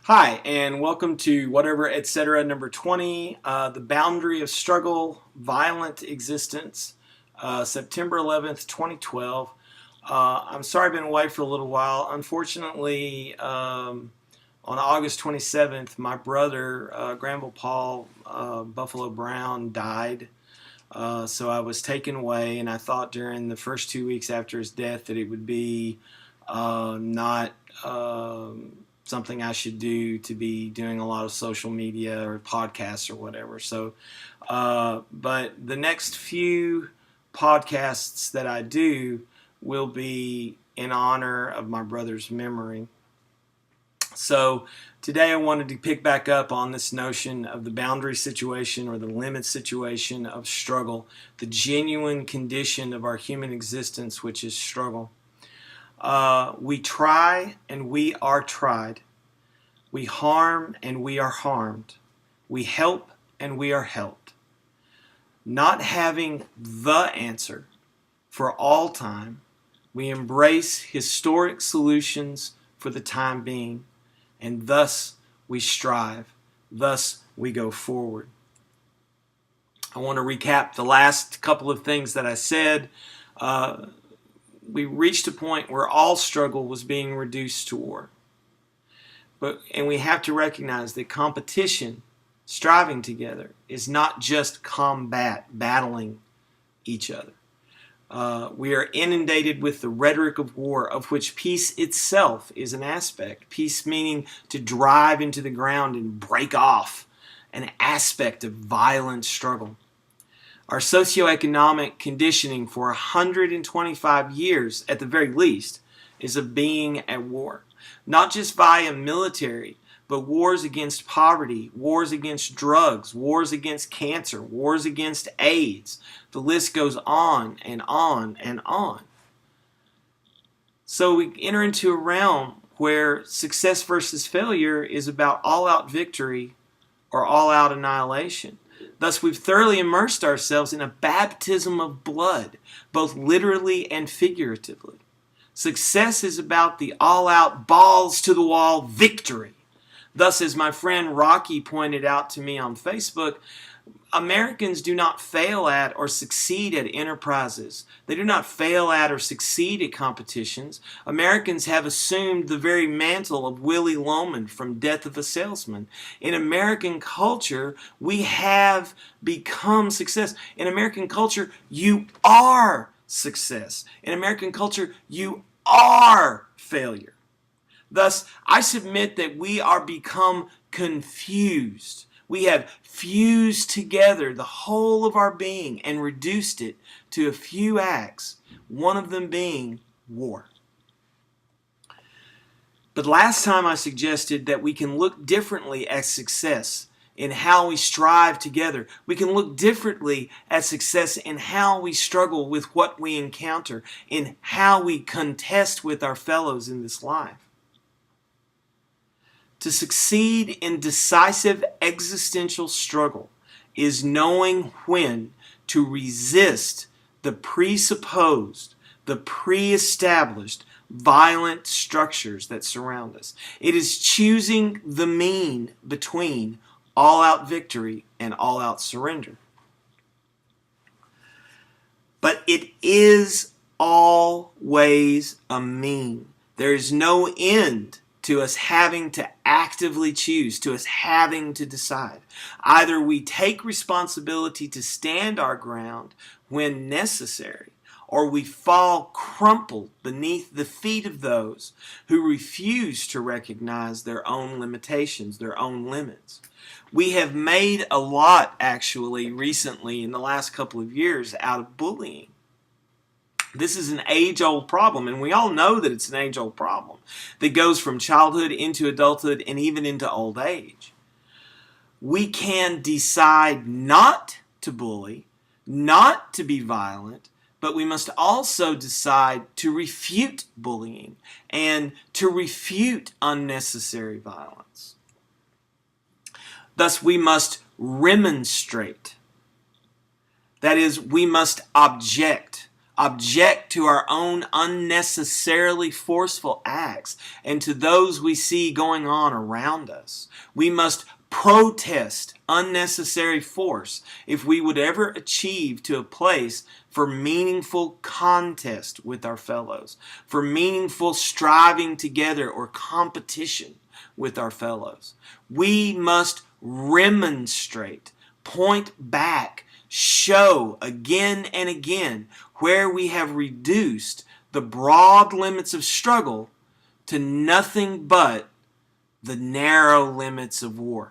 Hi, and welcome to Whatever Etc. number 20, The Boundary of Struggle, Violent Existence, September 11th, 2012. I'm sorry I've been away for a little while. Unfortunately, on August 27th, my brother, Granville Paul Buffalo Brown, died. So I was taken away, and I thought during the first 2 weeks after his death that it would be not something I should do to be doing a lot of social media or podcasts or whatever. So, but the next few podcasts that I do will be in honor of my brother's memory. So today I wanted to pick back up on this notion of the boundary situation or the limit situation of struggle, the genuine condition of our human existence, which is struggle. We try and we are tried. We harm and we are harmed. We help and we are helped. Not having the answer for all time, we embrace historic solutions for the time being, and thus we strive. Thus we go forward. I want to recap the last couple of things that I said. We reached a point where all struggle was being reduced to war. And we have to recognize that competition, striving together, is not just combat, battling each other. We are inundated with the rhetoric of war, of which peace itself is an aspect. Peace meaning to drive into the ground and break off, an aspect of violent struggle. Our socioeconomic conditioning for 125 years, at the very least, is of being at war. Not just via military, but wars against poverty, wars against drugs, wars against cancer, wars against AIDS. The list goes on and on and on. So we enter into a realm where success versus failure is about all-out victory or all-out annihilation. Thus, we've thoroughly immersed ourselves in a baptism of blood, both literally and figuratively. Success is about the all-out, balls-to-the-wall victory. Thus, as my friend Rocky pointed out to me on Facebook, Americans do not fail at or succeed at enterprises. They do not fail at or succeed at competitions. Americans have assumed the very mantle of Willy Loman from Death of a Salesman. In American culture, we have become success. In American culture, you are success. In American culture, you are failure. Thus, I submit that we are become confused. We have fused together the whole of our being and reduced it to a few acts, one of them being war. But last time I suggested that we can look differently at success in how we strive together. We can look differently at success in how we struggle with what we encounter, in how we contest with our fellows in this life. To succeed in decisive existential struggle is knowing when to resist the presupposed, the pre-established violent structures that surround us. It is choosing the mean between all-out victory and all-out surrender. But it is always a mean. There is no end to us having to actively choose, to us having to decide. Either we take responsibility to stand our ground when necessary, or we fall crumpled beneath the feet of those who refuse to recognize their own limitations, their own limits. We have made a lot, actually, recently in the last couple of years out of bullying. This is an age-old problem, and we all know that it's an age-old problem that goes from childhood into adulthood and even into old age. We can decide not to bully, not to be violent, but we must also decide to refute bullying and to refute unnecessary violence. Thus, we must remonstrate. That is, we must object. object to our own unnecessarily forceful acts and to those we see going on around us. We must protest unnecessary force if we would ever achieve to a place for meaningful contest with our fellows, for meaningful striving together or competition with our fellows. We must remonstrate, point back, show again and again where we have reduced the broad limits of struggle to nothing but the narrow limits of war.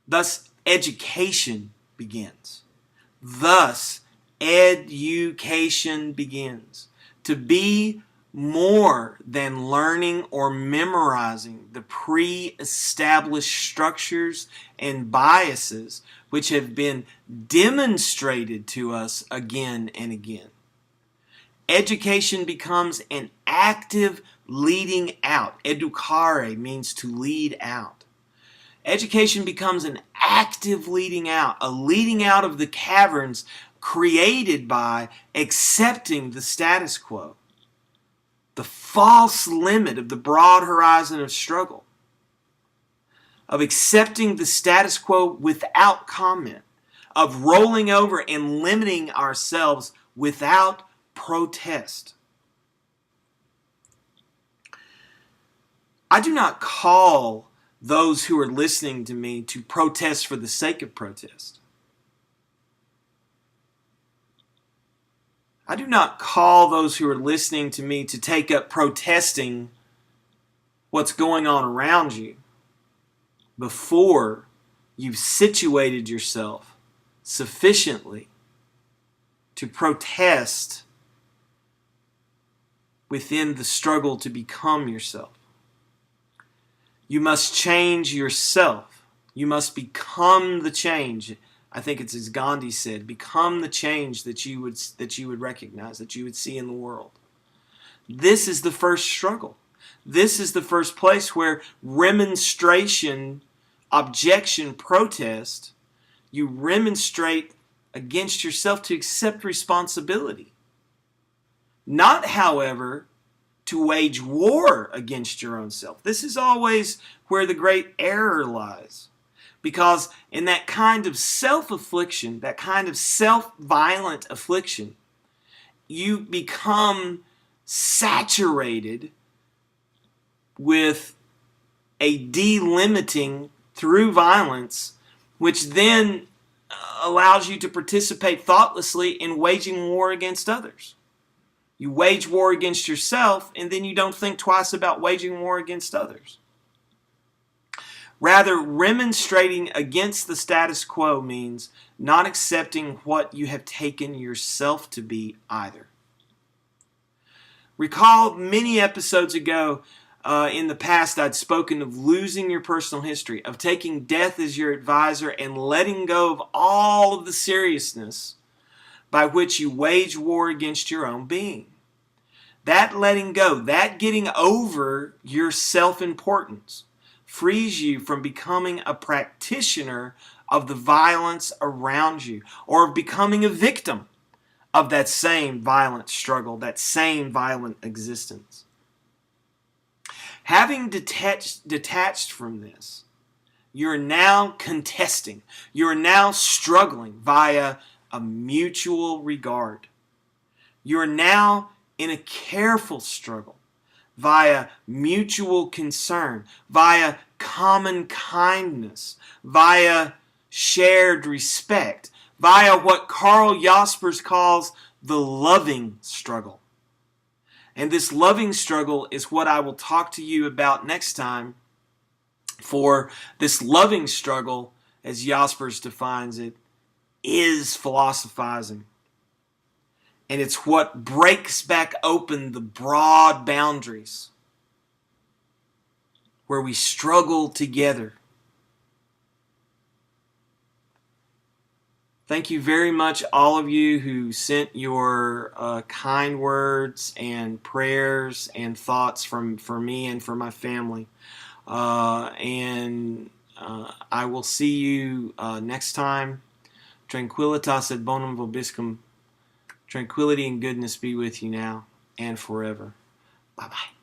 Thus, education begins. Thus, education begins. To be more than learning or memorizing the pre-established structures and biases which have been demonstrated to us again and again. Education becomes an active leading out. Educare means to lead out. Education becomes an active leading out, a leading out of the caverns created by accepting the status quo, the false limit of the broad horizon of struggle, of accepting the status quo without comment, of rolling over and limiting ourselves without protest. I do not call those who are listening to me to protest for the sake of protest. I do not call those who are listening to me to take up protesting what's going on around you before you've situated yourself sufficiently to protest within the struggle to become yourself. You must change yourself. You must become the change. I think it's as Gandhi said, become the change that you would recognize, that you would see in the world. This is the first struggle. This is the first place where remonstration, objection, protest, you remonstrate against yourself to accept responsibility. Not, however, to wage war against your own self. This is always where the great error lies. Because in that kind of self-affliction, that kind of self-violent affliction, you become saturated with a delimiting through violence, which then allows you to participate thoughtlessly in waging war against others. You wage war against yourself, and then you don't think twice about waging war against others. Rather, remonstrating against the status quo means not accepting what you have taken yourself to be either. Recall many episodes ago in the past I'd spoken of losing your personal history, of taking death as your advisor and letting go of all of the seriousness by which you wage war against your own being. That letting go, that getting over your self-importance, frees you from becoming a practitioner of the violence around you, or of becoming a victim of that same violent struggle, that same violent existence. Having detached from this, you're now contesting, you're now struggling via a mutual regard. You're now in a careful struggle via mutual concern, via common kindness, via shared respect, via what Karl Jaspers calls the loving struggle. And this loving struggle is what I will talk to you about next time. For this loving struggle, as Jaspers defines it, is philosophizing. And it's what breaks back open the broad boundaries where we struggle together. Thank you very much, all of you who sent your kind words and prayers and thoughts for me and for my family. I will see you next time. Tranquilitas et bonum vobiscum. Tranquility and goodness be with you now and forever. Bye-bye.